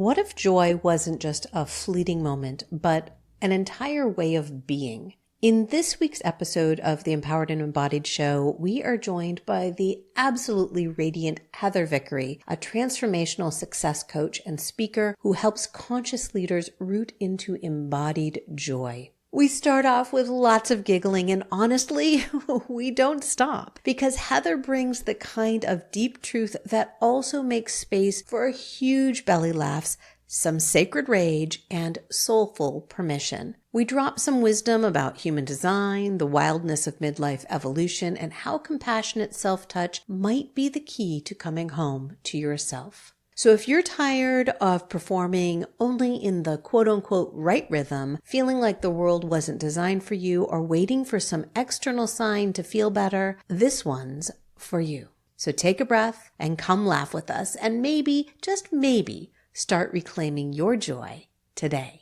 What if joy wasn't just a fleeting moment, but an entire way of being? In this week's episode of the Empowered and Embodied show, we are joined by the absolutely radiant Heather Vickery, a transformational success coach and speaker who helps conscious leaders root into embodied joy. We start off with lots of giggling, and honestly, we don't stop because Heather brings the kind of deep truth that also makes space for huge belly laughs, some sacred rage, and soulful permission. We drop some wisdom about human design, the wildness of midlife evolution, and how compassionate self-touch might be the key to coming home to yourself. So if you're tired of performing only in the quote-unquote right rhythm, feeling like the world wasn't designed for you, or waiting for some external sign to feel better, this one's for you. So take a breath and come laugh with us, and maybe, just maybe, start reclaiming your joy today.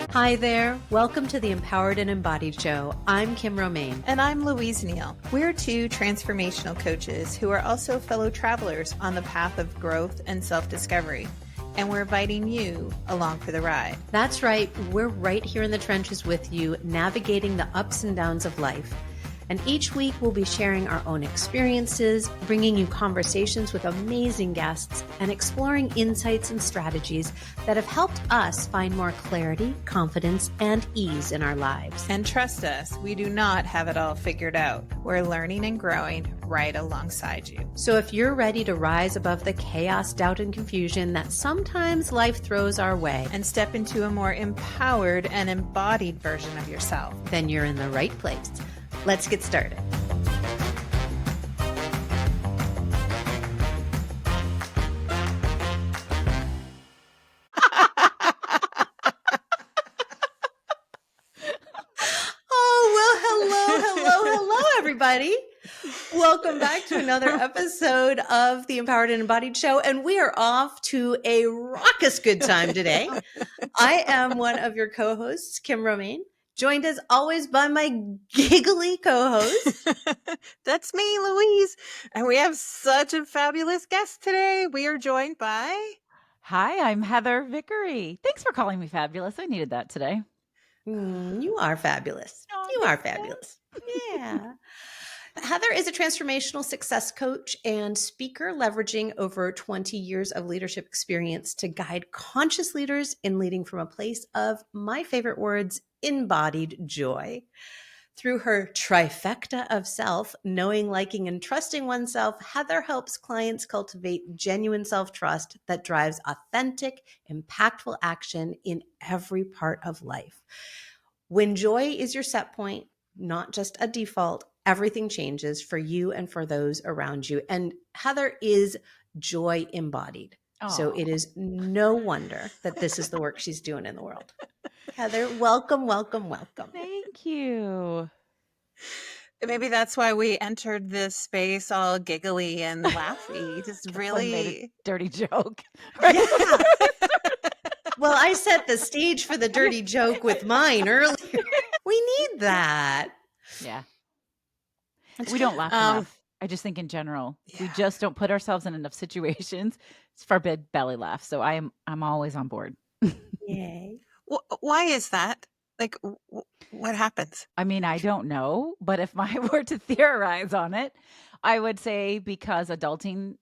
Hi there. Welcome to the Empowered and Embodied show. I'm Kim Romain. And I'm Louise Neal. We're two transformational coaches who are also fellow travelers on the path of growth and self-discovery. And we're inviting you along for the ride. That's right. We're right here in the trenches with you, navigating the ups and downs of life. And each week we'll be sharing our own experiences, bringing you conversations with amazing guests, and exploring insights and strategies that have helped us find more clarity, confidence, and ease in our lives. And trust us, we do not have it all figured out. We're learning and growing right alongside you. So if you're ready to rise above the chaos, doubt, and confusion that sometimes life throws our way, and step into a more empowered and embodied version of yourself, then you're in the right place. Let's get started. Hello, everybody. Welcome back to another episode of the Empowered and Embodied show, and we are off to a raucous good time today. I am one of your co-hosts, Kim Romain, joined as always by my giggly co-host. That's me, Louise. And we have such a fabulous guest today. We are joined by... Hi, I'm Heather Vickery. Thanks for calling me fabulous. I needed that today. You are fabulous. You are fabulous. Yeah. Heather is a transformational success coach and speaker, leveraging over 20 years of leadership experience to guide conscious leaders in leading from a place of, my favorite words, embodied joy. Through her trifecta of self, knowing, liking, and trusting oneself, Heather helps clients cultivate genuine self-trust that drives authentic, impactful action in every part of life. When joy is your set point, not just a default, everything changes for you and for those around you. And Heather is joy embodied. Aww. So it is no wonder that this is the work she's doing in the world. Heather, welcome, welcome, welcome. Thank you. Maybe that's why we entered this space all giggly and laughy. Just really made a dirty joke. Right? Yeah. Well, I set the stage for the dirty joke with mine earlier. We need that. Yeah. We don't laugh enough. I just think in general, we just don't put ourselves in enough situations. It's forbid belly laugh. So I'm always on board. Yay. Why is that? Like, what happens? I mean, I don't know, but if I were to theorize on it, I would say because adulting,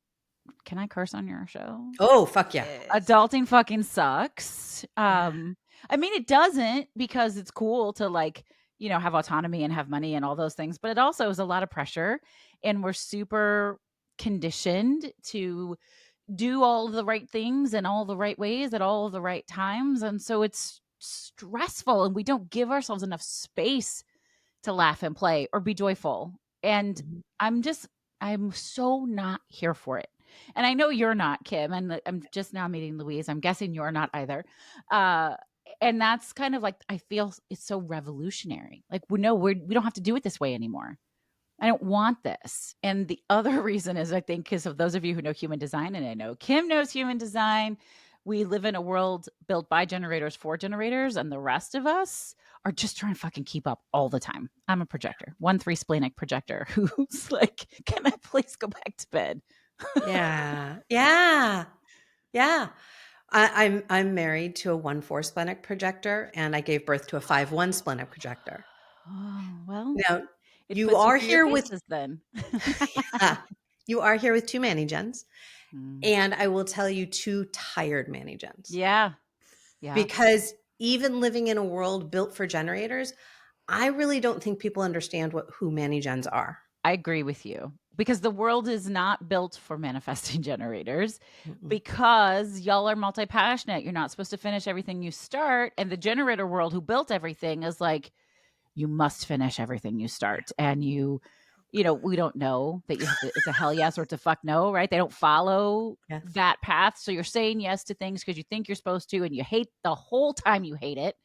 can I curse on your show? Oh, fuck yeah. Adulting fucking sucks. I mean, it doesn't, because it's cool to have autonomy and have money and all those things, but it also is a lot of pressure, and we're super conditioned to do all the right things in all the right ways at all the right times. And so it's stressful, and we don't give ourselves enough space to laugh and play or be joyful. And I'm so not here for it. And I know you're not, Kim, and I'm just now meeting Louise. I'm guessing you're not either. And that's kind of like, I feel it's so revolutionary. Like, we don't have to do it this way anymore. I don't want this. And the other reason is, I think, because of those of you who know human design, and I know Kim knows human design, we live in a world built by generators for generators, and the rest of us are just trying to fucking keep up all the time. I'm a projector, 1-3 splenic projector who's like, can I please go back to bed? Yeah. I'm married to a 1/4 splenic projector, and I gave birth to a 5/1 splenic projector. Oh, well, Now, it you puts you are through your here with paces then. you are here with 2 Mani-gens, Mm. and I will tell you 2 tired Mani-gens. Yeah. Yeah. Because even living in a world built for generators, I really don't think people understand who Mani-gens are. I agree with you because the world is not built for manifesting generators Mm-mm. because y'all are multi-passionate. You're not supposed to finish everything you start. And the generator world who built everything is like, you must finish everything you start. And we don't know that you have to, it's a hell yes or it's a fuck no, right? They don't follow Yes. that path. So you're saying yes to things because you think you're supposed to, and you hate the whole time you hate it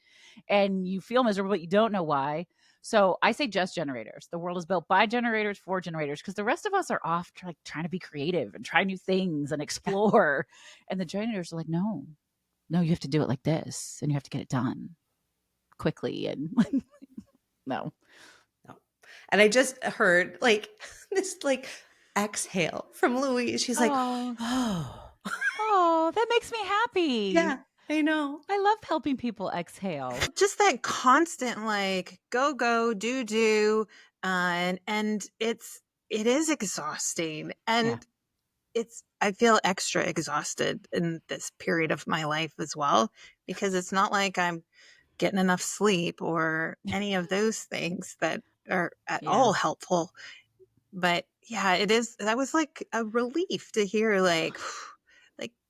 and you feel miserable, but you don't know why. So I say just generators. The world is built by generators for generators because the rest of us are off trying to be creative and try new things and explore. And the generators are like, no, you have to do it like this and you have to get it done quickly. And no. No. And I just heard this exhale from Louise. She's like, Oh, oh, oh, that makes me happy. yeah, I know. I love helping people exhale. Just that constant go, do, and it is exhausting. Yeah. And I feel extra exhausted in this period of my life as well, because it's not like I'm getting enough sleep or any of those things that are at Yeah. all helpful. But yeah, that was like a relief to hear like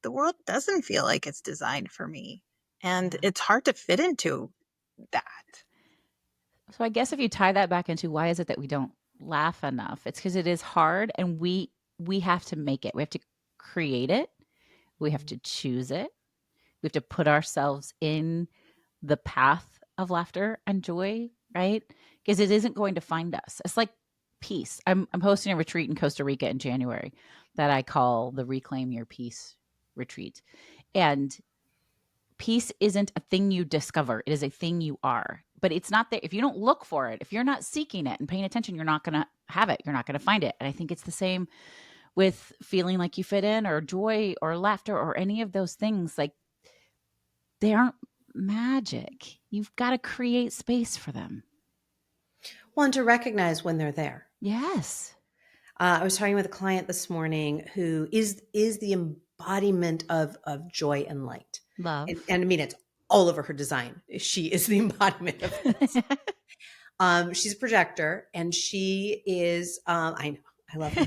the world doesn't feel like it's designed for me. And Yeah. it's hard to fit into that. So I guess if you tie that back into why is it that we don't laugh enough, it's because it is hard and we have to make it. We have to create it. We have to choose it. We have to put ourselves in the path of laughter and joy, right? Because it isn't going to find us. It's like peace. I'm hosting a retreat in Costa Rica in January that I call the Reclaim Your Peace retreat. And peace isn't a thing you discover, it is a thing you are. But it's not there. If you don't look for it, if you're not seeking it and paying attention, you're not going to have it. You're not going to find it. And I think it's the same with feeling like you fit in or joy or laughter or any of those things. Like they aren't magic. You've got to create space for them. Well, and to recognize when they're there. Yes. I was talking with a client this morning who is the embodiment of joy and light. Love. And I mean, it's all over her design. She is the embodiment of this. She's a projector, and she is, I know, I love her.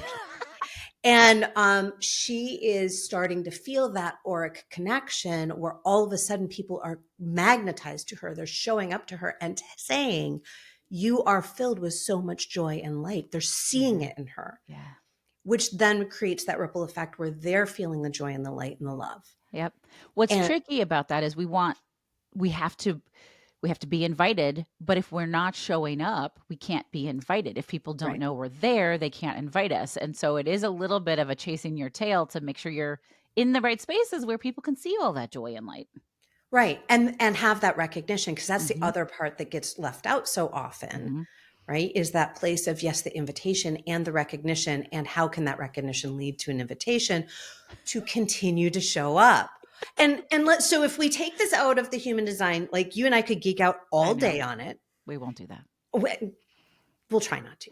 And she is starting to feel that auric connection where all of a sudden people are magnetized to her. They're showing up to her and saying, you are filled with so much joy and light. They're seeing it in her. Yeah. Which then creates that ripple effect where they're feeling the joy and the light and the love. Yep. What's And tricky about that is we have to be invited, but if we're not showing up, we can't be invited. If people don't right. know we're there, they can't invite us. And so it is a little bit of a chasing your tail to make sure you're in the right spaces where people can see all that joy and light. Right. And have that recognition, because that's the other part that gets left out so often, right? Is that place of, yes, the invitation and the recognition. And how can that recognition lead to an invitation to continue to show up? And so if we take this out of the human design, like you and I could geek out all day on it. We won't do that. We'll try not to.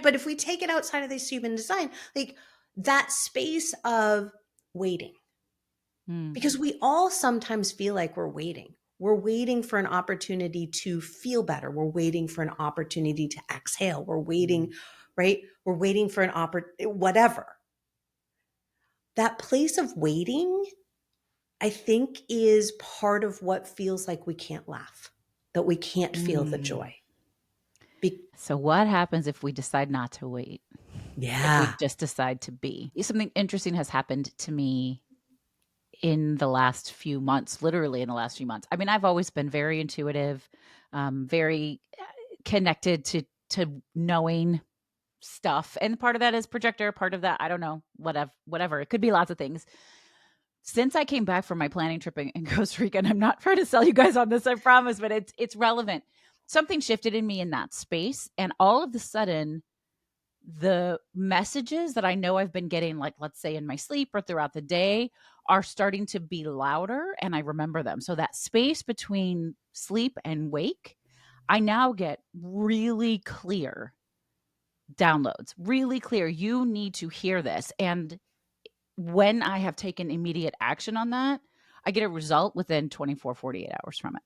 But if we take it outside of this human design, like that space of waiting, because we all sometimes feel like we're waiting. We're waiting for an opportunity to feel better. We're waiting for an opportunity to exhale. We're waiting, right? We're waiting for whatever. That place of waiting, I think, is part of what feels like we can't laugh, that we can't feel the joy. So what happens if we decide not to wait? Yeah. If we just decide to be? Something interesting has happened to me in the last few months, literally in the last few months. I mean, I've always been very intuitive, very connected to knowing stuff. And part of that is projector, part of that, I don't know, whatever. It could be lots of things. Since I came back from my planning trip in Costa Rica, and I'm not trying to sell you guys on this, I promise, but it's relevant. Something shifted in me in that space. And all of a sudden, the messages that I know I've been getting, like, let's say in my sleep or throughout the day, are starting to be louder, and I remember them. So that space between sleep and wake, I now get really clear downloads, really clear. You need to hear this. And when I have taken immediate action on that, I get a result within 24, 48 hours from it.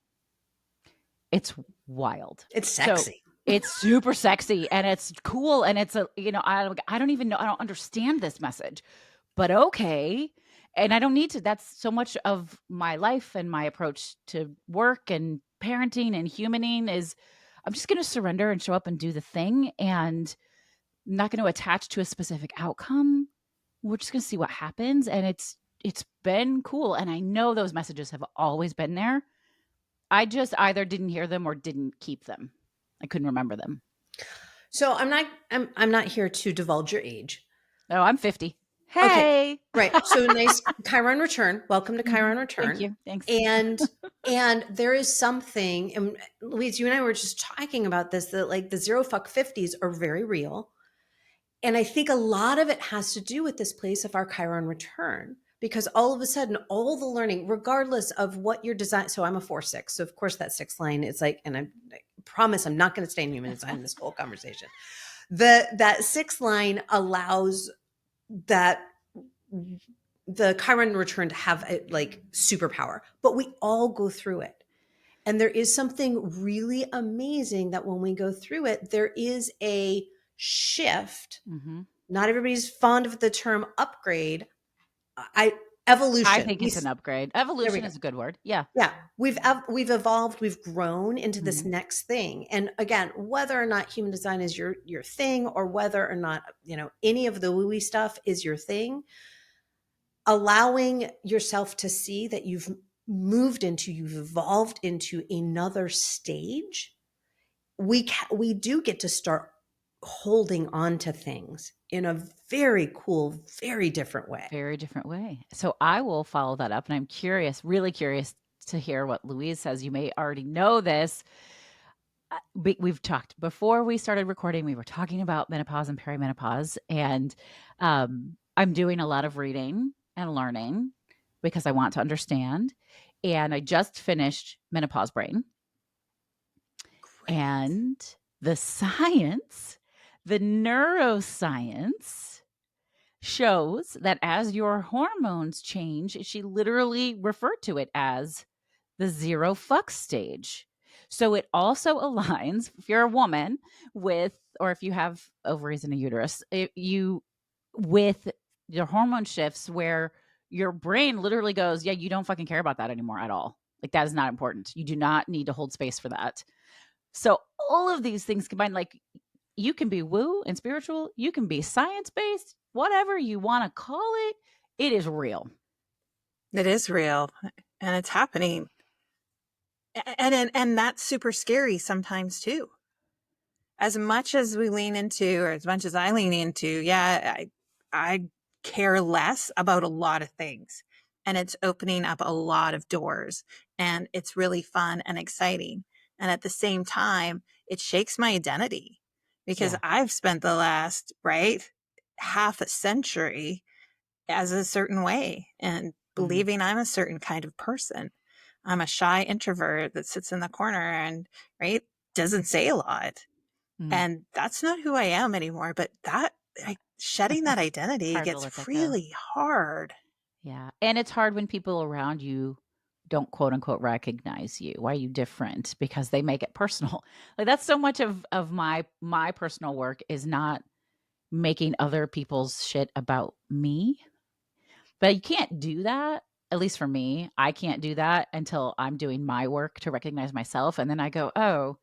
It's wild. It's So sexy. it's super sexy and it's cool. And it's a, I don't even know, I don't understand this message, but okay. And I don't need to. That's so much of my life and my approach to work and parenting and humaning is I'm just going to surrender and show up and do the thing. And I'm not going to attach to a specific outcome. We're just going to see what happens. And it's been cool. And I know those messages have always been there. I just either didn't hear them or didn't keep them. I couldn't remember them. So I'm not here to divulge your age. Oh, I'm 50. Hey. Okay. Right. So nice Chiron return. Welcome to Chiron return. Thank you. Thanks. And there is something, and Louise, you and I were just talking about this, that like the zero fuck 50s are very real. And I think a lot of it has to do with this place of our Chiron return, because all of a sudden, all the learning, regardless of what your design, so I'm a 4/6. So of course that 6th line is like, and I promise I'm not going to stay in human design this whole conversation. That 6th line allows that the Chiron return to have a, like superpower, but we all go through it. And there is something really amazing that when we go through it, there is a shift. Mm-hmm. Not everybody's fond of the term upgrade. Evolution. I think it's an upgrade. Evolution is a good word. Yeah. Yeah. We've evolved, we've grown into this next thing. And again, whether or not human design is your thing, or whether or not, any of the woo-wee stuff is your thing, allowing yourself to see that you've evolved into another stage, we do get to start holding on to things in a very cool, very different way. Very different way. So I will follow that up. And I'm curious, really curious to hear what Louise says. You may already know this. We've talked before we started recording, we were talking about menopause and perimenopause. And I'm doing a lot of reading and learning because I want to understand. And I just finished Menopause Brain. Great. And the science, the neuroscience shows that as your hormones change, she literally referred to it as the zero fuck stage. So it also aligns, if you're a woman with, or if you have ovaries and a uterus, with your hormone shifts where your brain literally goes, yeah, you don't fucking care about that anymore at all. Like that is not important. You do not need to hold space for that. So all of these things combined, like you can be woo and spiritual, you can be science-based, whatever you want to call it, it is real. It is real and it's happening. And that's super scary sometimes too. As much as we lean into, or as much as I lean into, yeah, I care less about a lot of things, and it's opening up a lot of doors, and it's really fun and exciting. And at the same time, it shakes my identity because I've spent the last, half a century as a certain way and believing I'm a certain kind of person. I'm a shy introvert that sits in the corner and, doesn't say a lot. And that's not who I am anymore. But shedding that identity gets really hard. Yeah. And it's hard when people around you don't quote unquote recognize you. Why are you different? Because they make it personal. Like that's so much of my personal work is not making other people's shit about me. But you can't do that. At least for me, I can't do that until I'm doing my work to recognize myself. And then I go, oh,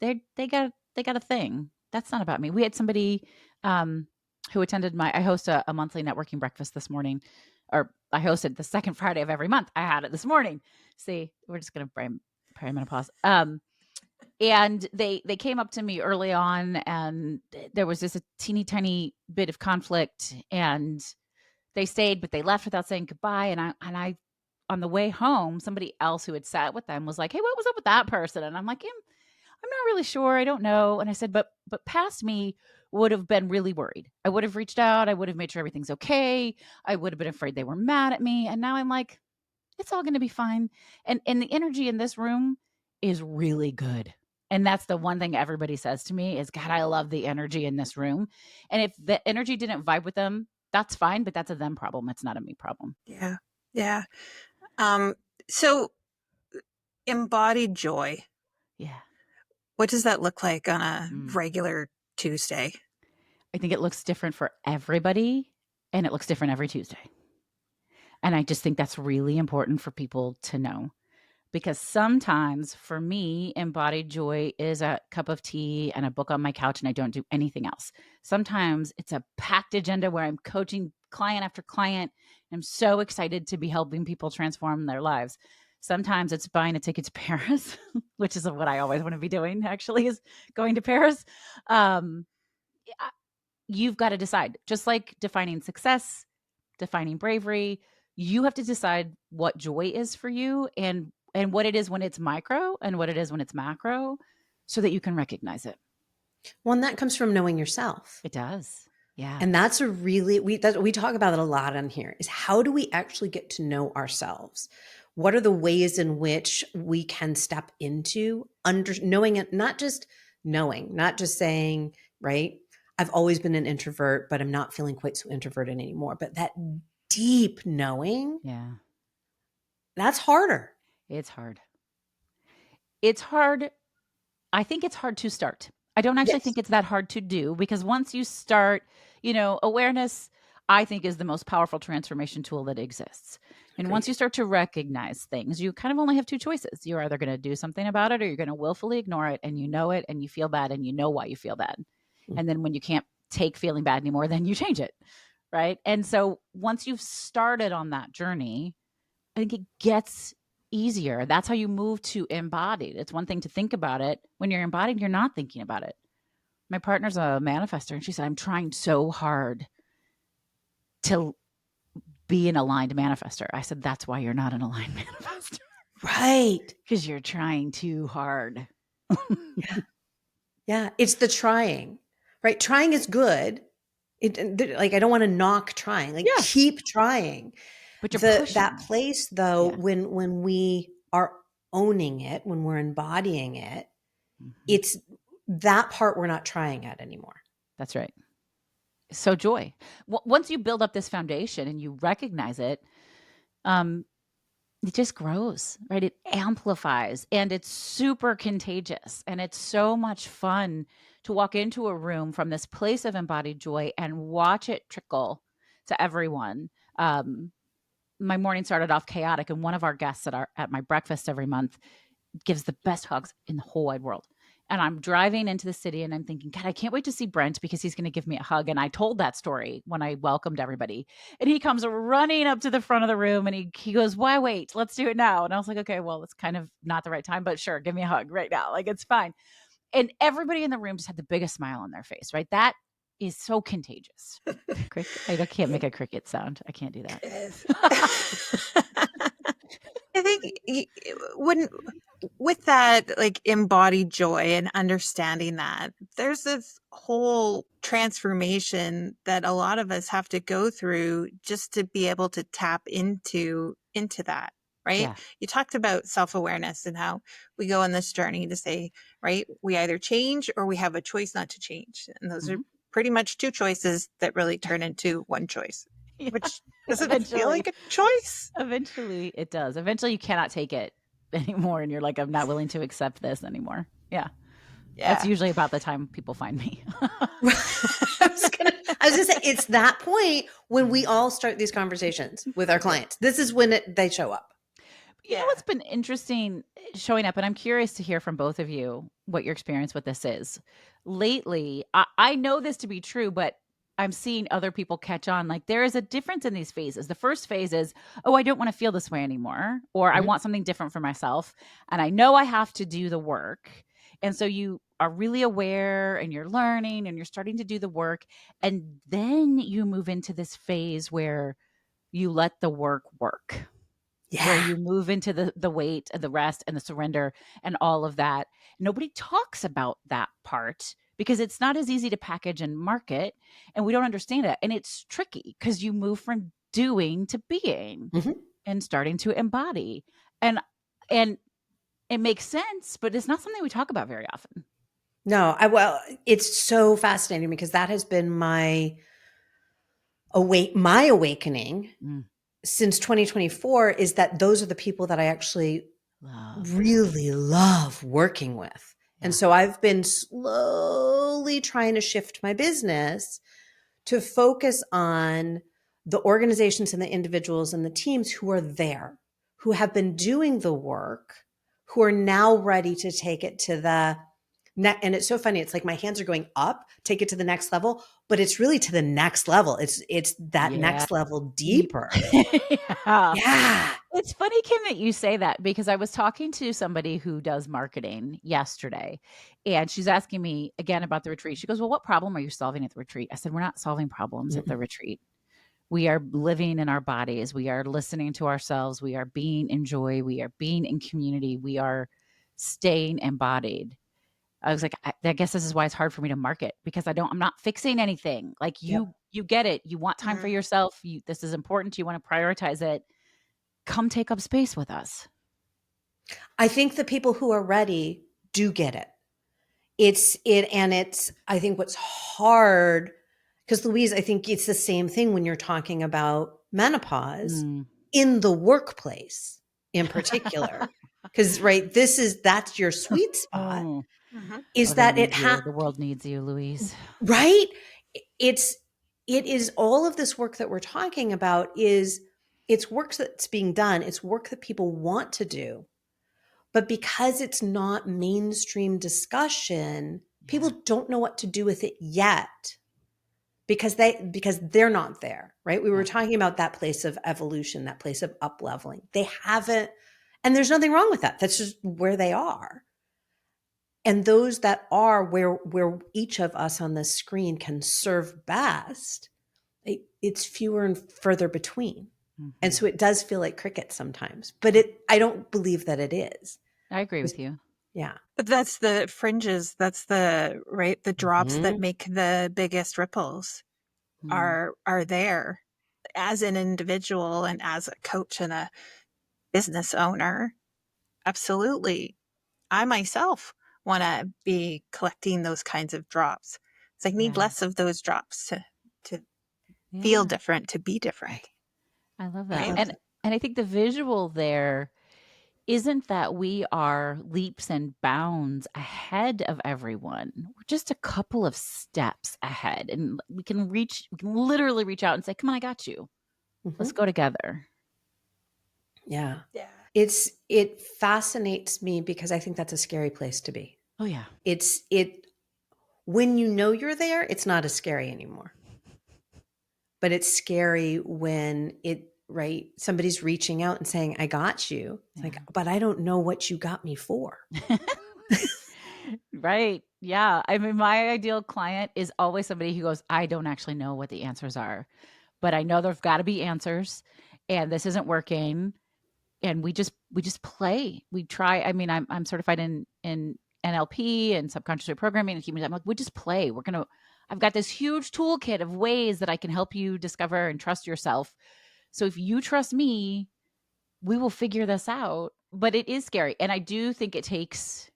they got a thing. That's not about me. We had somebody who attended I host a monthly networking breakfast this morning, or I hosted the second Friday of every month. I had it this morning. See, we're just going to perimenopause. And they came up to me early on and there was just a teeny tiny bit of conflict and they stayed, but they left without saying goodbye. And I, on the way home, somebody else who had sat with them was like, hey, what was up with that person? And I'm like, I'm not really sure. I don't know. And I said, but past me, would have been really worried. I would have reached out. I would have made sure everything's okay. I would have been afraid they were mad at me. And now I'm like, it's all going to be fine. And the energy in this room is really good. And that's the one thing everybody says to me is, God, I love the energy in this room. And if the energy didn't vibe with them, that's fine, but that's a them problem. It's not a me problem. Yeah. Yeah. So embodied joy. Yeah. What does that look like on a Mm. regular Tuesday? I think it looks different for everybody, and it looks different every Tuesday. And I just think that's really important for people to know. Because sometimes for me, embodied joy is a cup of tea and a book on my couch, and I don't do anything else. Sometimes it's a packed agenda where I'm coaching client after client. I'm so excited to be helping people transform their lives. Sometimes it's buying a ticket to Paris, which is what I always want to be doing, actually, is going to Paris. Um, you've got to decide, just like defining success, defining bravery, you have to decide what joy is for you and what it is when it's micro and what it is when it's macro so that you can recognize it. Well, and that comes from knowing yourself. It does. Yeah. And that's a really, we talk about it a lot on here, is how do we actually get to know ourselves? What are the ways in which we can step into knowing it, not just knowing, not just saying, right, I've always been an introvert, but I'm not feeling quite so introverted anymore. But that deep knowing, Yeah. that's harder. It's hard. It's hard. I think it's hard to start. I don't actually think it's that hard to do, because once you start, awareness, I think, is the most powerful transformation tool that exists. And once you start to recognize things, you kind of only have two choices. You're either going to do something about it, or you're going to willfully ignore it, and you know it and you feel bad and you know why you feel bad. And then when you can't take feeling bad anymore, then you change it. Right. And so once you've started on that journey, I think it gets easier. That's how you move to embodied. It's one thing to think about it. When you're embodied, you're not thinking about it. My partner's a manifestor, and she said, I'm trying so hard to be an aligned manifestor. I said, that's why you're not an aligned manifestor. Right. Because you're trying too hard. Yeah. It's the trying, right? Trying is good. I don't want to knock trying, keep trying. But you're pushing. That place though, when we are owning it, when we're embodying it, it's that part we're not trying at anymore. That's right. So joy. Once you build up this foundation and you recognize it, it just grows, right? It amplifies, and it's super contagious. And it's so much fun to walk into a room from this place of embodied joy and watch it trickle to everyone. My morning started off chaotic, and one of our guests at my breakfast every month gives the best hugs in the whole wide world. And I'm driving into the city and I'm thinking, God, I can't wait to see Brent because he's going to give me a hug. And I told that story when I welcomed everybody. And he comes running up to the front of the room and he goes, why wait? Let's do it now. And I was like, okay, well, it's kind of not the right time, but sure, give me a hug right now. Like, it's fine. And everybody in the room just had the biggest smile on their face, right? That is so contagious. I can't make a cricket sound. I can't do that. I think with that, like, embodied joy and understanding that there's this whole transformation that a lot of us have to go through just to be able to tap into that. Right. Yeah. You talked about self-awareness and how we go on this journey to say, right, we either change or we have a choice not to change. And those are pretty much two choices that really turn into one choice. Yeah. Which doesn't feel like a choice. Eventually it does. Eventually you cannot take it anymore. And you're like, I'm not willing to accept this anymore. Yeah. That's usually about the time people find me. I was gonna say, it's that point when we all start these conversations with our clients. This is when they show up. You know what's been interesting showing up, and I'm curious to hear from both of you what your experience with this is. Lately, I know this to be true, but I'm seeing other people catch on. Like, there is a difference in these phases. The first phase is, oh, I don't want to feel this way anymore, or I want something different for myself, and I know I have to do the work. And so you are really aware and you're learning and you're starting to do the work. And then you move into this phase where you let the work work. Yeah. Where you move into the weight and the rest and the surrender and all of that. Nobody talks about that part because it's not as easy to package and market, and we don't understand it. And it's tricky because you move from doing to being and starting to embody. And it makes sense, but it's not something we talk about very often. No, well, it's so fascinating because that has been my awakening since 2024, is that those are the people that I actually really love working with. And so I've been slowly trying to shift my business to focus on the organizations and the individuals and the teams who are there, who have been doing the work, who are now ready to take it to the next. And it's so funny. It's like my hands are going up, take it to the next level, but it's really to the next level. It's that next level deeper. Yeah. It's funny, Kim, that you say that, because I was talking to somebody who does marketing yesterday, and she's asking me again about the retreat. She goes, well, what problem are you solving at the retreat? I said, we're not solving problems at the retreat. We are living in our bodies. We are listening to ourselves. We are being in joy. We are being in community. We are staying embodied. I was like, I guess this is why it's hard for me to market, because I'm not fixing anything. Like you get it. You want time for yourself. This is important. You want to prioritize it. Come take up space with us. I think the people who are ready do get it. I think what's hard, because Louise, I think it's the same thing when you're talking about menopause in the workplace in particular. Because that's your sweet spot. Is that the world needs you, Louise. Right? It is all of this work that we're talking about it's work that's being done. It's work that people want to do. But because it's not mainstream discussion, people don't know what to do with it yet because they're not there, right? We were talking about that place of evolution, that place of up-leveling. They haven't, and there's nothing wrong with that. That's just where they are. And those that are where each of us on the screen can serve best, it's fewer and further between. And so it does feel like cricket sometimes, but I don't believe that it is. I agree with you. Yeah. But that's the fringes. That's the drops that make the biggest ripples are there. As an individual and as a coach and a business owner, absolutely. I myself want to be collecting those kinds of drops. So I need less of those drops to feel different, to be different. I love that. Right? And I think the visual there isn't that we are leaps and bounds ahead of everyone. We're just a couple of steps ahead, and we can literally reach out and say, come on, I got you. Let's go together. Yeah. Yeah. It fascinates me because I think that's a scary place to be. Oh yeah. When you know you're there, it's not as scary anymore. But it's scary when somebody's reaching out and saying, I got you. It's like, but I don't know what you got me for. Right. Yeah. I mean, my ideal client is always somebody who goes, I don't actually know what the answers are, but I know there've got to be answers, and this isn't working. And we just play. We try. I mean, I'm certified in NLP and subconscious reprogramming and human. I'm like, we just play. I've got this huge toolkit of ways that I can help you discover and trust yourself. So if you trust me, we will figure this out. But it is scary. And I do think it takes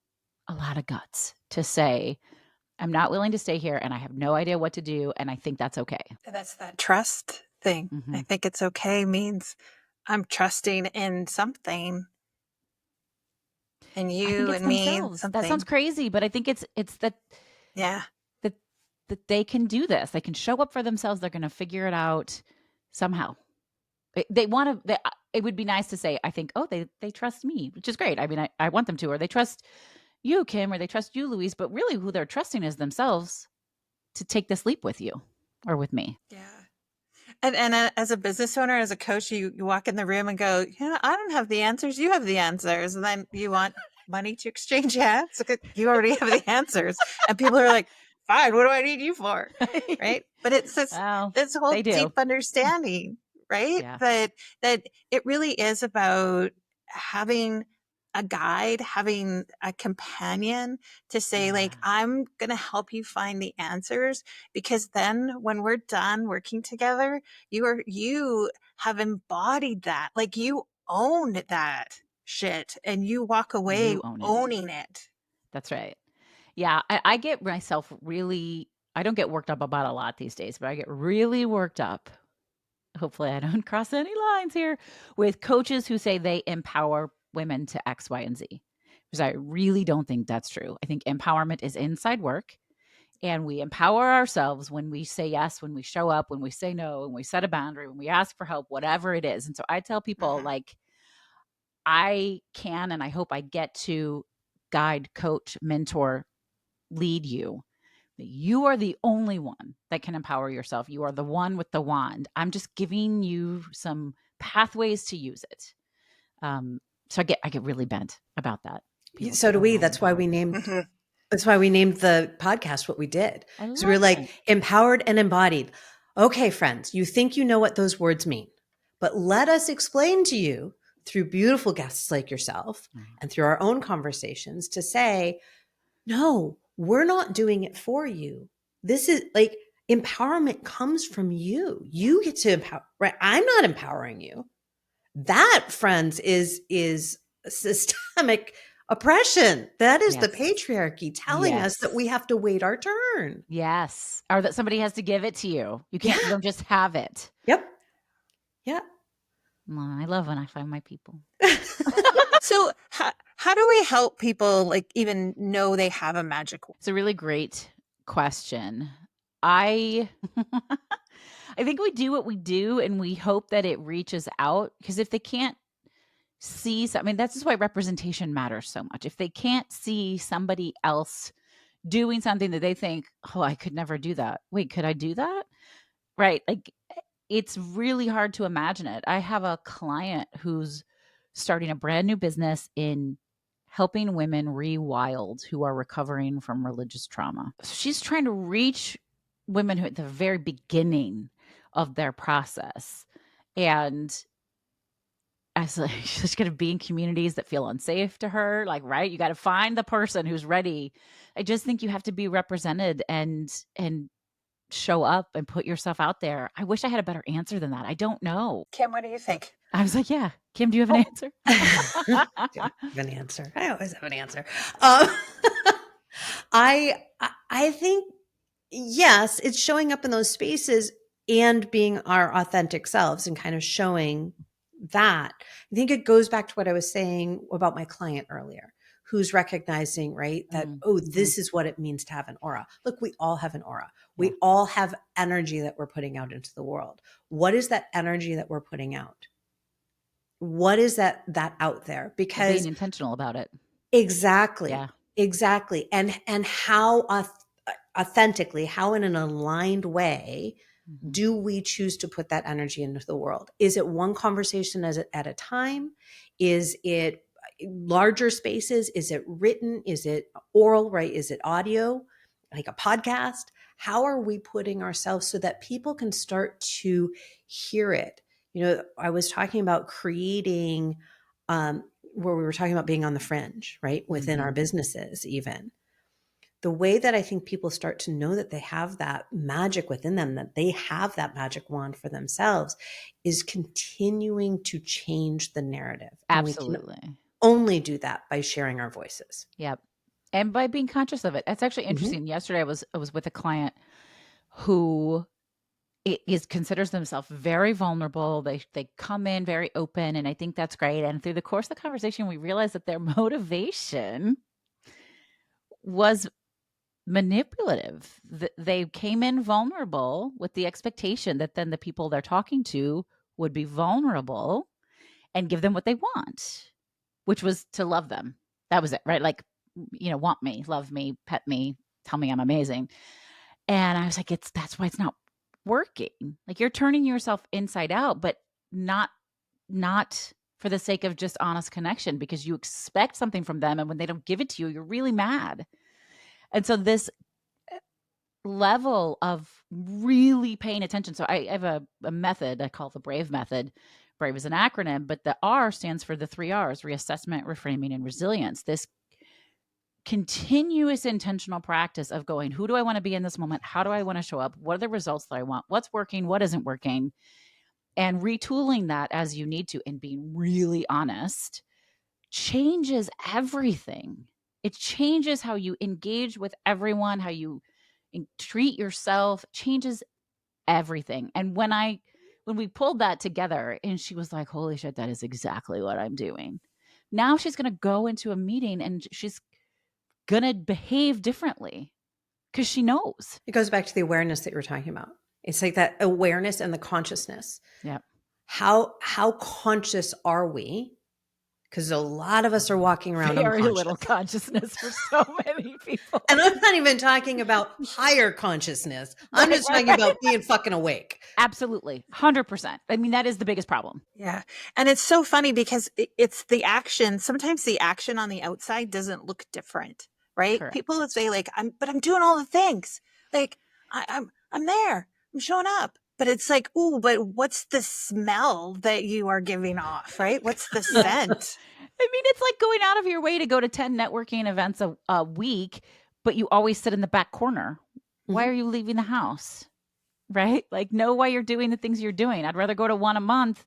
a lot of guts to say, I'm not willing to stay here and I have no idea what to do. And I think that's okay. That's that trust thing. I think it's okay means I'm trusting in something. And you and me. Something. That sounds crazy, but I think it's that. Yeah. That they can do this. They can show up for themselves. They're going to figure it out somehow. They want to, it would be nice to say, I think, oh, they trust me, which is great. I mean, I want them to, or they trust you, Kim, or they trust you, Louise, but really who they're trusting is themselves to take this leap with you or with me. Yeah. And as a business owner, as a coach, you walk in the room and go, I don't have the answers. You have the answers. And then you want money to exchange hands. You already have the answers. And people are like, fine, what do I need you for? Right. But it's this whole deep understanding, right? Yeah. That it really is about having a guide, having a companion to say, like, I'm going to help you find the answers, because then when we're done working together, you have embodied that. Like, you own that shit and you walk away You own it. owning it. That's right. Yeah, I get myself really, I don't get worked up about a lot these days, but I get really worked up. Hopefully I don't cross any lines here with coaches who say they empower women to X, Y, and Z. Because I really don't think that's true. I think empowerment is inside work, and we empower ourselves when we say yes, when we show up, when we say no, when we set a boundary, when we ask for help, whatever it is. And so I tell people, like, I can and I hope I get to guide, coach, mentor, lead you. You are the only one that can empower yourself. You are the one with the wand. I'm just giving you some pathways to use it. So I get really bent about that. People So say, do "Oh, we. I'm That's why we empowered." named that's why we named the podcast what we did. I So we're love like it. empowered and embodied. Okay, friends, you think you know what those words mean, but let us explain to you through beautiful guests like yourself and through our own conversations to say, no, we're not doing it for you. This is like empowerment comes from you. You get to empower, right? I'm not empowering you. That, friends, is systemic oppression. That is the Yes. patriarchy telling us that Yes. we have to wait our turn. Yes. Or that somebody has to give it to you. You Yeah. don't just have it. Yep. Yep. Well, I love when I find my people. So how do we help people, like, even know they have a magic wand? It's a really great question. I I think we do what we do and we hope that it reaches out, because if they can't see, I mean, that's just why representation matters so much. If they can't see somebody else doing something that they think, oh, I could never do that. Wait, could I do that? Right. Like, it's really hard to imagine it. I have a client who's starting a brand new business in helping women rewild who are recovering from religious trauma. So she's trying to reach women who at the very beginning of their process. And as like, she's going to be in communities that feel unsafe to her. Like, right. You got to find the person who's ready. I just think you have to be represented and show up and put yourself out there. I wish I had a better answer than that. I don't know. Kim, what do you think? I was like, yeah. Kim, do you have an answer? I have an answer. I always have an answer. Um, I think, yes, it's showing up in those spaces and being our authentic selves and kind of showing that. I think it goes back to what I was saying about my client earlier, who's recognizing, right, that, oh, this is what it means to have an aura. Look, we all have an aura. We all have energy that we're putting out into the world. What is that energy that we're putting out? What is that out there? Because being intentional about it. exactly. Yeah. Exactly. And how authentically, how in an aligned way do we choose to put that energy into the world? Is it one conversation at a time? Is it larger spaces? Is it written? Is it oral, right? Is it audio, like a podcast? How are we putting ourselves so that people can start to hear it? You know, I was talking about creating, where we were talking about being on the fringe, right? Within our businesses, even. The way that I think people start to know that they have that magic within them, that they have that magic wand for themselves, is continuing to change the narrative. Absolutely. And we can only do that by sharing our voices. Yep. And by being conscious of it. It's actually interesting. Yesterday I was with a client who considers themselves very vulnerable. They come in very open, and I think that's great. And through the course of the conversation, we realized that their motivation was manipulative. They came in vulnerable with the expectation that then the people they're talking to would be vulnerable and give them what they want, which was to love them. That was it, right? Like, want me, love me, pet me, tell me I'm amazing. And I was like, that's why it's not working. Like, you're turning yourself inside out, but not for the sake of just honest connection, because you expect something from them. And when they don't give it to you, you're really mad. And so this level of really paying attention. So I have a method I call the brave method. BRAVE is an acronym, but the R stands for the 3 R's: reassessment, reframing, and resilience. This continuous intentional practice of going, who do I want to be in this moment? How do I want to show up? What are the results that I want? What's working? What isn't working? And retooling that as you need to, and being really honest, changes everything. It changes how you engage with everyone, how you treat yourself, changes everything. And when we pulled that together, and she was like, holy shit, that is exactly what I'm doing. Now she's going to go into a meeting and she's going to behave differently because she knows. It goes back to the awareness that you were talking about. It's like that awareness and the consciousness. Yeah. How conscious are we? Because a lot of us are walking around Very unconscious. little consciousness for so many people. And I'm not even talking about higher consciousness. I'm just talking about being fucking awake. Absolutely. 100%. I mean, that is the biggest problem. Yeah. And it's so funny because it's the action. Sometimes the action on the outside doesn't look different, right? Correct. People will say like, I'm doing all the things. Like I'm there, I'm showing up. But it's like, ooh, but what's the smell that you are giving off, right? What's the scent? I mean, it's like going out of your way to go to 10 networking events a week, but you always sit in the back corner. Why are you leaving the house? Right? Like, know why you're doing the things you're doing. I'd rather go to one a month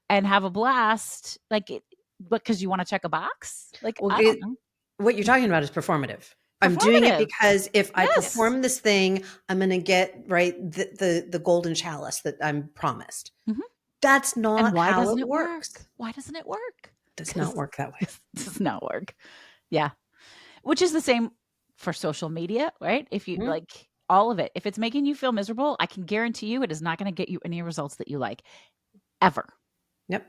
and have a blast, because you want to check a box. Like, Well, I don't know. What you're talking about is performative. I'm doing it because if I perform this thing, I'm going to get the golden chalice that I'm promised. Mm-hmm. That's not how it works. Why doesn't it work? Does not work that way. It does not work. Yeah. Which is the same for social media, right? If you like all of it, if it's making you feel miserable, I can guarantee you it is not going to get you any results that you like ever. Yep.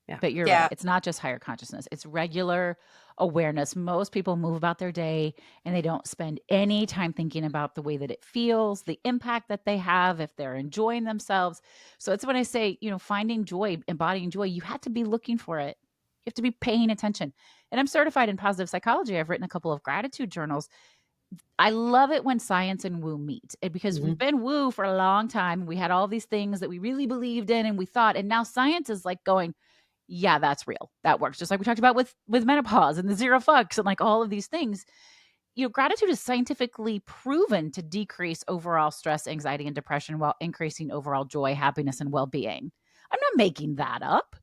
Yeah. But you're right. It's not just higher consciousness. It's regular awareness. Most people move about their day and they don't spend any time thinking about the way that it feels, the impact that they have, if they're enjoying themselves. So it's when I say, finding joy, embodying joy, you have to be looking for it. You have to be paying attention. And I'm certified in positive psychology. I've written a couple of gratitude journals. I love it when science and woo meet, because we've been woo for a long time. We had all these things that we really believed in and we thought, and now science is like going, yeah, that's real. That works. Just like we talked about with menopause and the 0 fucks and like all of these things. Gratitude is scientifically proven to decrease overall stress, anxiety, and depression while increasing overall joy, happiness, and well-being. I'm not making that up.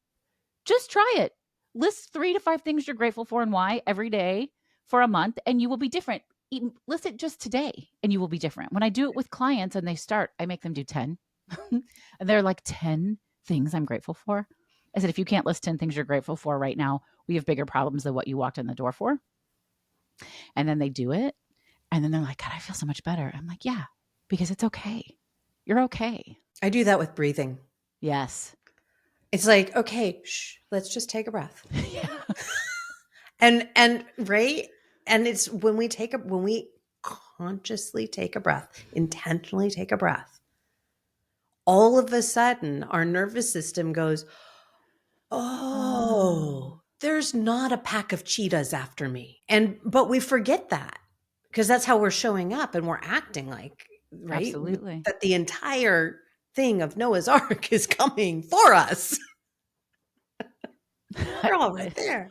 Just try it. List 3 to 5 things you're grateful for and why every day for a month, and you will be different. List it just today and you will be different. When I do it with clients and they start, I make them do 10. And they're like, 10 things I'm grateful for. I said, if you can't list 10 things you're grateful for right now, we have bigger problems than what you walked in the door for. And then they do it. And then they're like, God, I feel so much better. I'm like, yeah, because it's okay. You're okay. I do that with breathing. Yes. It's like, okay, let's just take a breath. Yeah. And right. And it's when we consciously take a breath, intentionally take a breath, all of a sudden our nervous system goes, oh, there's not a pack of cheetahs after me. But we forget that because that's how we're showing up and we're acting like, right? Absolutely. That the entire thing of Noah's Ark is coming for us. We're all right there.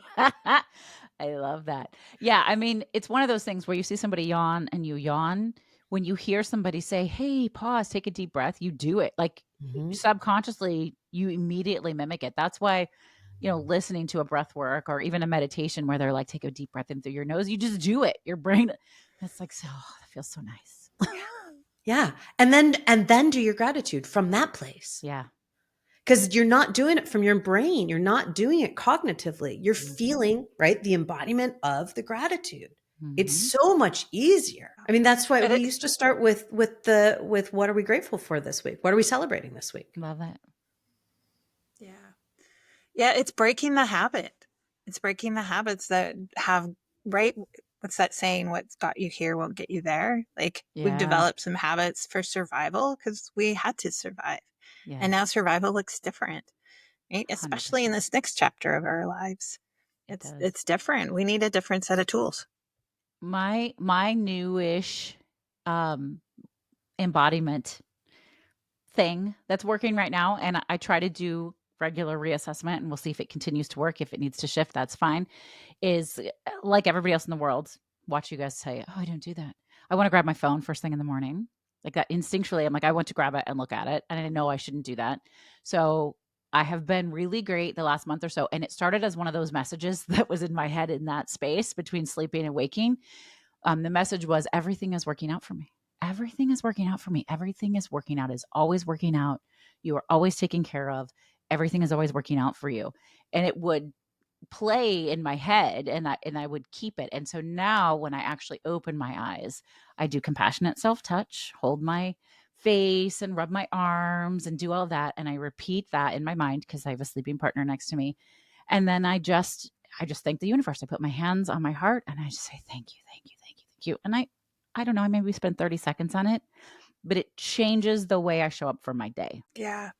I love that. Yeah. I mean, it's one of those things where you see somebody yawn and you yawn. When you hear somebody say, hey, pause, take a deep breath, you do it. Like subconsciously, you immediately mimic it. That's why, listening to a breath work or even a meditation where they're like, take a deep breath in through your nose, you just do it. Your brain, it's like, that feels so nice. Yeah. And then do your gratitude from that place. Yeah. Because you're not doing it from your brain. You're not doing it cognitively. You're feeling, right, the embodiment of the gratitude. It's so much easier. I mean, that's why we used to start with what are we grateful for this week? What are we celebrating this week? Love it. Yeah. Yeah, it's breaking the habit. It's breaking the habits that have, right? What's that saying? What's got you here won't get you there. Like we've developed some habits for survival because we had to survive. Yeah. And now survival looks different, right? 100%. Especially in this next chapter of our lives. It's different. We need a different set of tools. My newish embodiment thing that's working right now, and I try to do regular reassessment, and we'll see if it continues to work. If it needs to shift, that's fine. Is like everybody else in the world, watch you guys say, oh, I don't do that. I want to grab my phone first thing in the morning. Like that instinctually, I'm like, I want to grab it and look at it. And I know I shouldn't do that. So I have been really great the last month or so. And it started as one of those messages that was in my head in that space between sleeping and waking. The message was, everything is working out for me. Everything is working out for me. Everything is working out, is always working out. You are always taken care of. Everything is always working out for you. And it would play in my head, and I would keep it. And so now when I actually open my eyes, I do compassionate self-touch, hold my face and rub my arms and do all that. And I repeat that in my mind because I have a sleeping partner next to me. And then I just thank the universe. I put my hands on my heart and I just say, thank you, thank you, thank you, thank you. And I don't know, I maybe spend 30 seconds on it, but it changes the way I show up for my day. Yeah.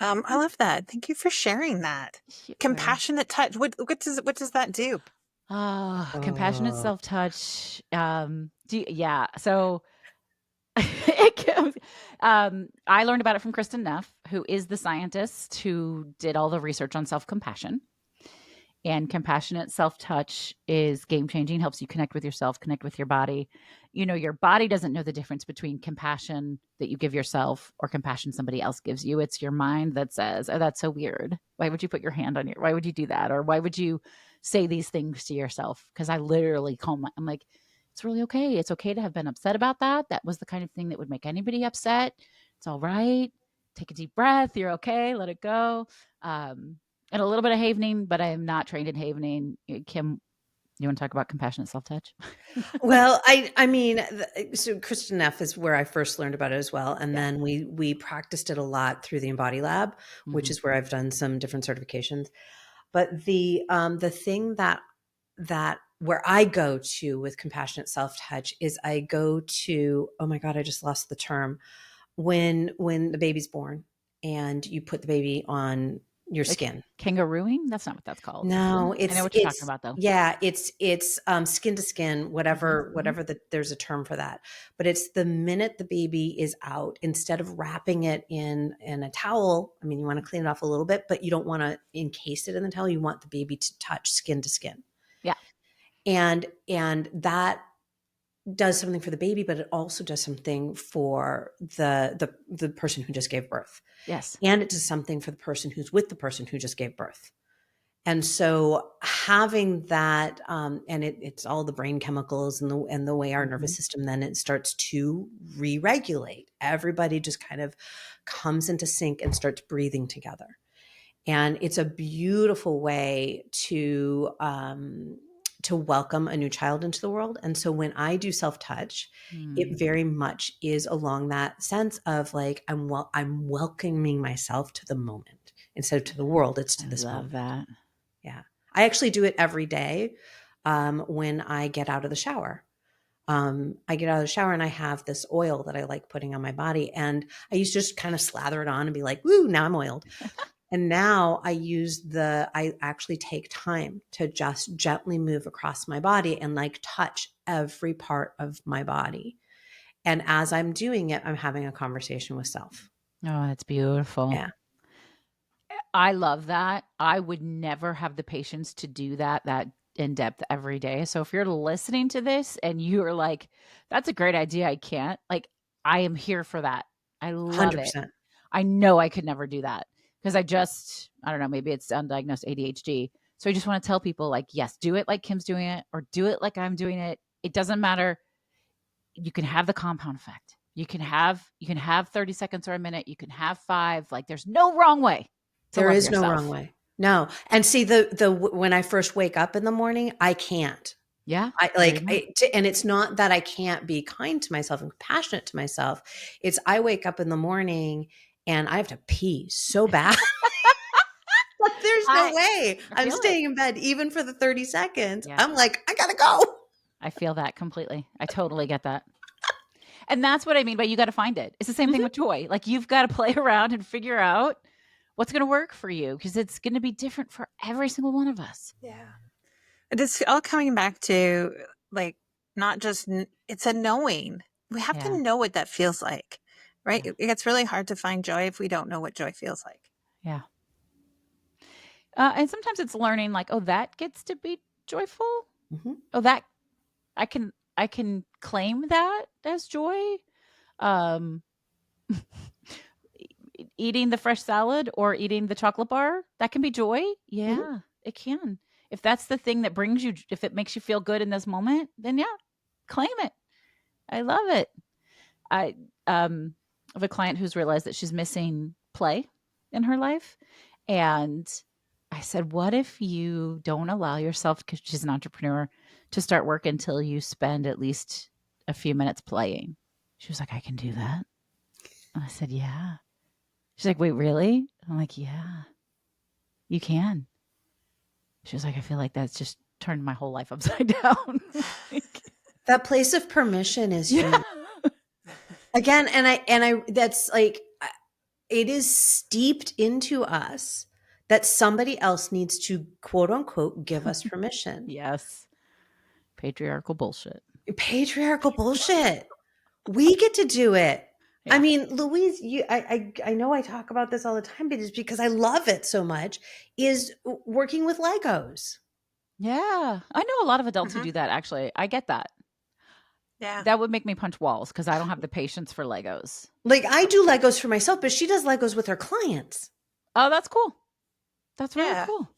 I love that. Thank you for sharing that. Sure. Compassionate touch. What does that do? Compassionate self-touch. Yeah. So I learned about it from Kristen Neff, who is the scientist who did all the research on self-compassion. And compassionate self-touch is game-changing, helps you connect with yourself, connect with your body. You know, your body doesn't know the difference between compassion that you give yourself or compassion somebody else gives you. It's your mind that says, oh, that's so weird. Why would you put your hand on why would you do that? Or why would you say these things to yourself? Because I literally I'm like, it's really okay. It's okay to have been upset about that. That was the kind of thing that would make anybody upset. It's all right. Take a deep breath. You're okay. Let it go. And a little bit of havening, but I am not trained in havening. Kim, you want to talk about compassionate self-touch? Well, I mean, so Kristen Neff is where I first learned about it as well. And then we practiced it a lot through the Embodied Lab, which is where I've done some different certifications. But the thing that where I go to with compassionate self-touch is I go to, oh my God, I just lost the term. When the baby's born and you put the baby on your skin. Kangarooing? That's not what that's called. No, I know what you're talking about though. Yeah, it's skin to skin, whatever there's a term for that. But it's the minute the baby is out, instead of wrapping it in a towel, I mean, you want to clean it off a little bit, but you don't want to encase it in the towel. You want the baby to touch skin to skin. Yeah. And that does something for the baby, but it also does something for the person who just gave birth. Yes. And it does something for the person who's with the person who just gave birth. And so having that, and it's all the brain chemicals and the way our nervous system, then it starts to re-regulate. Everybody just kind of comes into sync and starts breathing together. And it's a beautiful way to welcome a new child into the world. And so when I do self-touch, it very much is along that sense of like, I'm welcoming myself to the moment instead of to the world. It's to this moment. I love that. Yeah. I actually do it every day when I get out of the shower. I get out of the shower and I have this oil that I like putting on my body. And I used to just kind of slather it on and be like, woo, now I'm oiled. And now I actually take time to just gently move across my body and like touch every part of my body. And as I'm doing it, I'm having a conversation with self. Oh, that's beautiful. Yeah. I love that. I would never have the patience to do that in depth every day. So if you're listening to this and you're like, that's a great idea, I can't, like, I am here for that. I love 100%. It. I know I could never do that because I don't know, maybe it's undiagnosed ADHD. So I just want to tell people like, yes, do it like Kim's doing it or do it like I'm doing it. It doesn't matter. You can have the compound effect. You can have 30 seconds or a minute. You can have 5. Like there's no wrong way. There is no wrong way. No. And see when I first wake up in the morning, I can't. Yeah. And it's not that I can't be kind to myself and compassionate to myself. It's I wake up in the morning and I have to pee so bad. Like there's no way I'm staying in bed even for the 30 seconds. Yeah. I'm like, I gotta go. I feel that completely. I totally get that. And that's what I mean by you got to find it. It's the same thing with joy. Like you've got to play around and figure out what's going to work for you because it's going to be different for every single one of us. Yeah. It's all coming back to like, not just, it's a knowing. We have to know what that feels like, right? Yeah. It gets really hard to find joy if we don't know what joy feels like. Yeah. And sometimes it's learning like, oh, that gets to be joyful. Mm-hmm. Oh, that I can claim that as joy. Um, eating the fresh salad or eating the chocolate bar, that can be joy. Yeah, Mm-hmm. it can. If that's the thing that brings you, if it makes you feel good in this moment, then yeah, claim it. I love it. I have a client who's realized that she's missing play in her life. And I said, what if you don't allow yourself, because she's an entrepreneur, to start work until you spend at least a few minutes playing? She was like, I can do that. And I said, yeah. She's like, wait, really? I'm like, yeah, you can. She was like, I feel like that's just turned my whole life upside down. Like, That place of permission is yeah. huge. Again, and I that's like, it is steeped into us that somebody else needs to, quote unquote, give us permission. Yes. Patriarchal bullshit. Patriarchal bullshit. We get to do it. Yeah. I mean, Louise, I know I talk about this all the time, but it's because I love it so much, is working with Legos. Yeah. I know a lot of adults who Mhm. do that, actually. I get that. Yeah. That would make me punch walls because I don't have the patience for Legos. Like, I do Legos for myself, but she does Legos with her clients. Oh, that's cool. That's really Yeah. cool.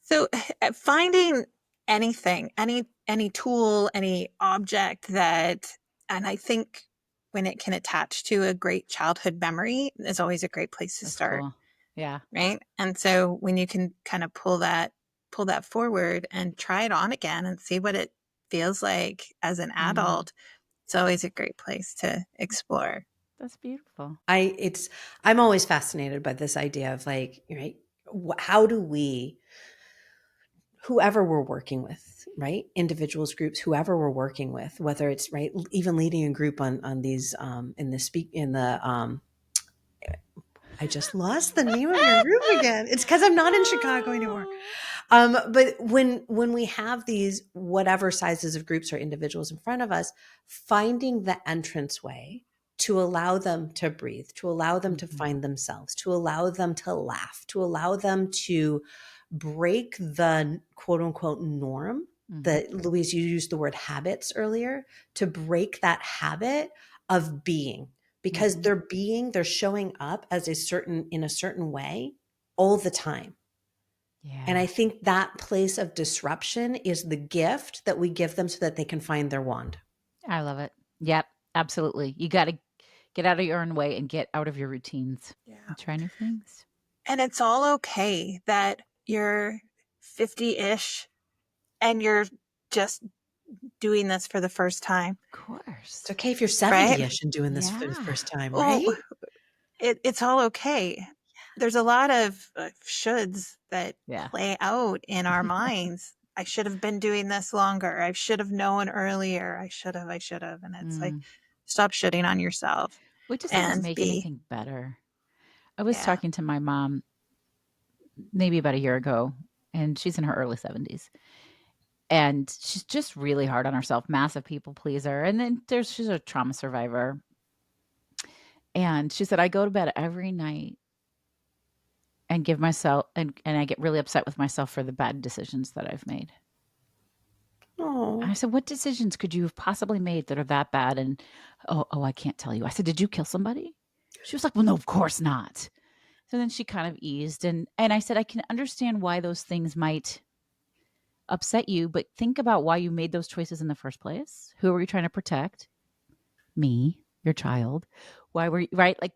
So finding anything, any tool, any object that, and I think when it can attach to a great childhood memory is always a great place to That's start. cool. Yeah. Right. And so when you can kind of pull that forward and try it on again and see what it feels like as an adult, it's always a great place to explore. That's beautiful. I'm always fascinated by this idea of, like, right, how do we, whoever we're working with, right, individuals, groups, whoever we're working with, whether it's, right, even leading a group on these I just lost the name of your group again. It's because I'm not in Chicago anymore. But when we have these whatever sizes of groups or individuals in front of us, finding the entranceway to allow them to breathe, to allow them to find themselves, to allow them to laugh, to allow them to break the quote unquote norm. That, Louise, you used the word habits earlier, to break that habit of being, because they're showing up as in a certain way all the time. Yeah. And I think that place of disruption is the gift that we give them so that they can find their wand. I love it. Yep. Absolutely. You got to get out of your own way and get out of your routines. Yeah. And try new things. And it's all okay that you're 50-ish and you're just doing this for the first time. Of course. It's okay if you're 70-ish and doing this for the Yeah. first time, right? Well, it's all okay. There's a lot of shoulds that Yeah. play out in our minds. I should have been doing this longer. I should have known earlier. I should have. And it's like, stop shitting on yourself. Which doesn't make anything better. I was talking to my mom maybe about a year ago, and she's in her early 70s. And she's just really hard on herself, massive people pleaser. And then she's a trauma survivor. And she said, I go to bed every night and give myself, and I get really upset with myself for the bad decisions that I've made. Oh. I said, what decisions could you have possibly made that are that bad? And, oh, I can't tell you. I said, did you kill somebody? She was like, well, no, of course not. So then she kind of eased. And I said, I can understand why those things might upset you, but think about why you made those choices in the first place. Who were you trying to protect? Me, your child. Why were you, right? Like,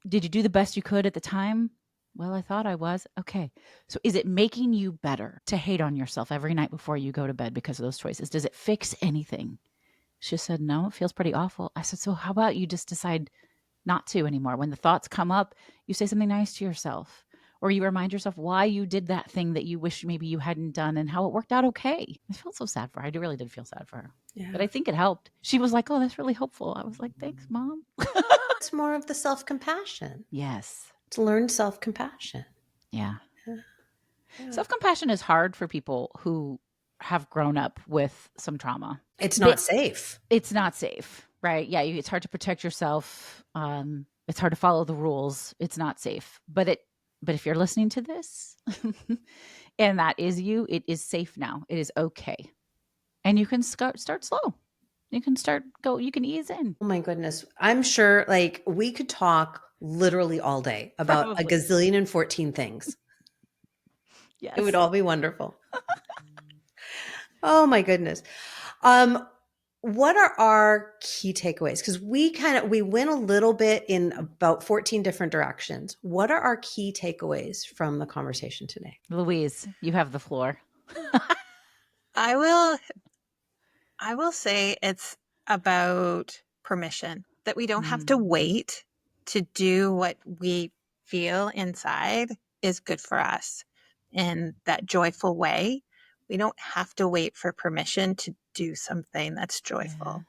did you do the best you could at the time? Well, I thought I was. Okay. So is it making you better to hate on yourself every night before you go to bed because of those choices? Does it fix anything? She said, no, it feels pretty awful. I said, so how about you just decide not to anymore? When the thoughts come up, you say something nice to yourself, or you remind yourself why you did that thing that you wish maybe you hadn't done and how it worked out okay. I felt so sad for her. I really did feel sad for her. Yeah. But I think it helped. She was like, oh, that's really hopeful. I was like, thanks, Mom. It's more of the self-compassion. Yes. It's learned self-compassion. Yeah. Self-compassion is hard for people who have grown up with some trauma. It's not safe. It's not safe, right? Yeah, it's hard to protect yourself. It's hard to follow the rules. It's not safe. But But if you're listening to this and that is you, it is safe now. It is okay. And you can start slow. You can you can ease in. Oh my goodness. I'm sure like we could talk literally all day about a Probably. gazillion and 14 things. Yes. It would all be wonderful. Oh my goodness. What are our key takeaways? Because we went a little bit in about 14 different directions. What are our key takeaways from the conversation today? Louise, you have the floor. I will say it's about permission, that we don't have to wait to do what we feel inside is good for us in that joyful way. We don't have to wait for permission to do something that's joyful.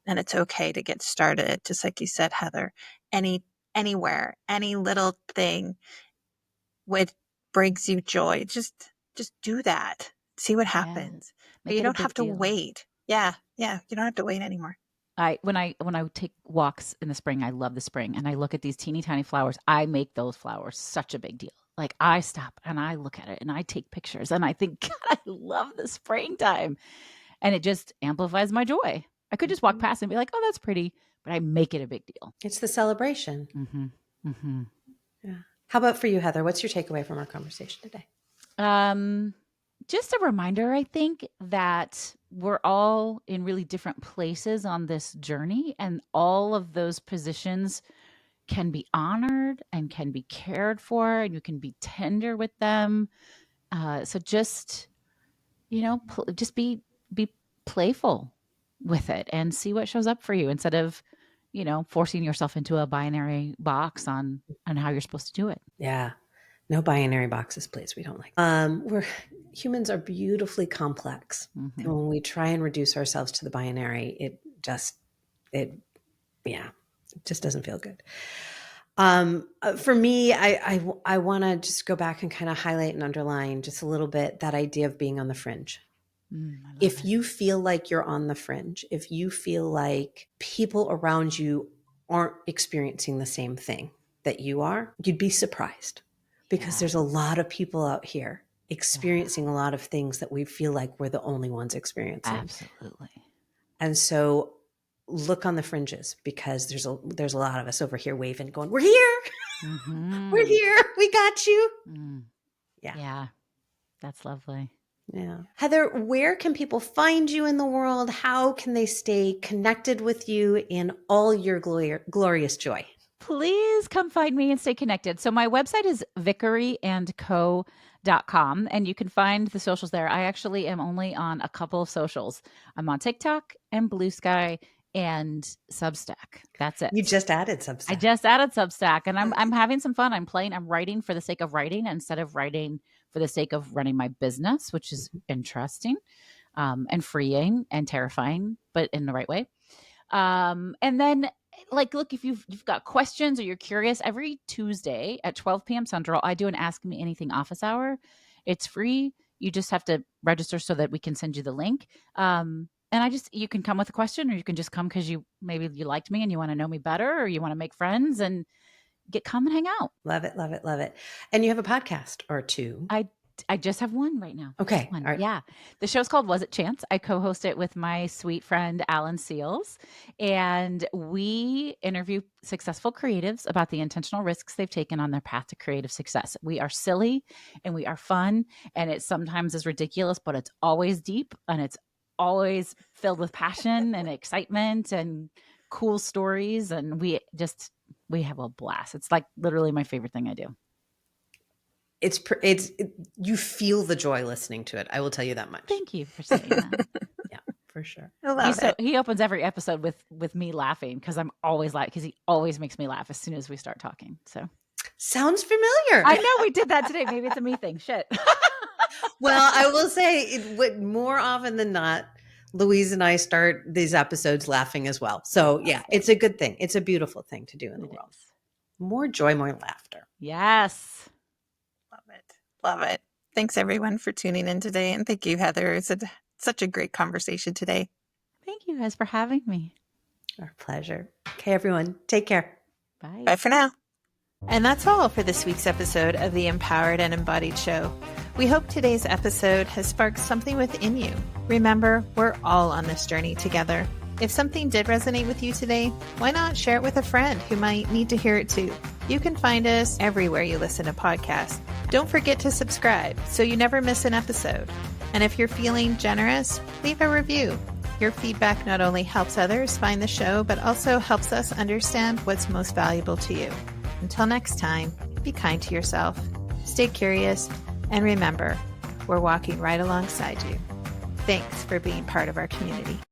And it's okay to get started, just like you said, Heather. Anywhere, any little thing what brings you joy, just do that. See what happens. But you don't have to wait. Yeah. You don't have to wait anymore. When I take walks in the spring, I love the spring, and I look at these teeny tiny flowers. I make those flowers such a big deal. Like I stop and I look at it and I take pictures and I think, God, I love the springtime. And it just amplifies my joy. I could just walk past and be like, oh, that's pretty, but I make it a big deal. It's the celebration. Yeah. How about for you, Heather? What's your takeaway from our conversation today? Just a reminder, I think, that we're all in really different places on this journey, and all of those positions can be honored and can be cared for, and you can be tender with them. So just, just be playful with it and see what shows up for you instead of, forcing yourself into a binary box on how you're supposed to do it. Yeah. No binary boxes, please. We don't like humans are beautifully complex. And when we try and reduce ourselves to the binary, it just doesn't feel good. For me, I want to just go back and kind of highlight and underline just a little bit that idea of being on the fringe. If you feel like you're on the fringe, if you feel like people around you aren't experiencing the same thing that you are, you'd be surprised because there's a lot of people out here experiencing a lot of things that we feel like we're the only ones experiencing. Absolutely. And so look on the fringes because there's a lot of us over here waving, going, we're here. We're here. We got you. Yeah. That's lovely. Yeah. Heather, where can people find you in the world? How can they stay connected with you in all your glorious joy? Please come find me and stay connected. So my website is vickeryandco.com, and you can find the socials there. I actually am only on a couple of socials. I'm on TikTok and Blue Sky and Substack. That's it. You just added Substack. I just added Substack, and I'm having some fun. I'm writing for the sake of writing instead of writing for the sake of running my business, which is interesting and freeing and terrifying, but in the right way. And then look, if you've got questions or you're curious, every Tuesday at 12 p.m. Central, I do an Ask Me Anything office hour. It's free. You just have to register so that we can send you the link. And you can come with a question, or you can just come because maybe you liked me and you want to know me better, or you want to make friends and come and hang out. Love it, love it, love it. And you have a podcast or two. I just have one right now. Okay. All right. Yeah. The show's called Was It Chance? I co-host it with my sweet friend, Alan Seals. And we interview successful creatives about the intentional risks they've taken on their path to creative success. We are silly and we are fun. And it sometimes is ridiculous, but it's always deep and it's always filled with passion and excitement and cool stories. And we have a blast. It's like literally my favorite thing I do. You feel the joy listening to it. I will tell you that much. Thank you for saying that. Yeah, for sure. I love it. He opens every episode with me laughing because I'm always because he always makes me laugh as soon as we start talking. So sounds familiar. I know we did that today. Maybe it's a me thing. Shit. Well, I will say more often than not, Louise and I start these episodes laughing as well. So yeah, it's a good thing. It's a beautiful thing to do in the world. More joy, more laughter. Yes. Love it. Thanks everyone for tuning in today. And thank you, Heather. It's such a great conversation today. Thank you guys for having me. Our pleasure. Okay, everyone. Take care. Bye. Bye for now. And that's all for this week's episode of the Empowered and Embodied Show. We hope today's episode has sparked something within you. Remember, we're all on this journey together. If something did resonate with you today, why not share it with a friend who might need to hear it too? You can find us everywhere you listen to podcasts. Don't forget to subscribe so you never miss an episode. And if you're feeling generous, leave a review. Your feedback not only helps others find the show, but also helps us understand what's most valuable to you. Until next time, be kind to yourself, stay curious, and remember, we're walking right alongside you. Thanks for being part of our community.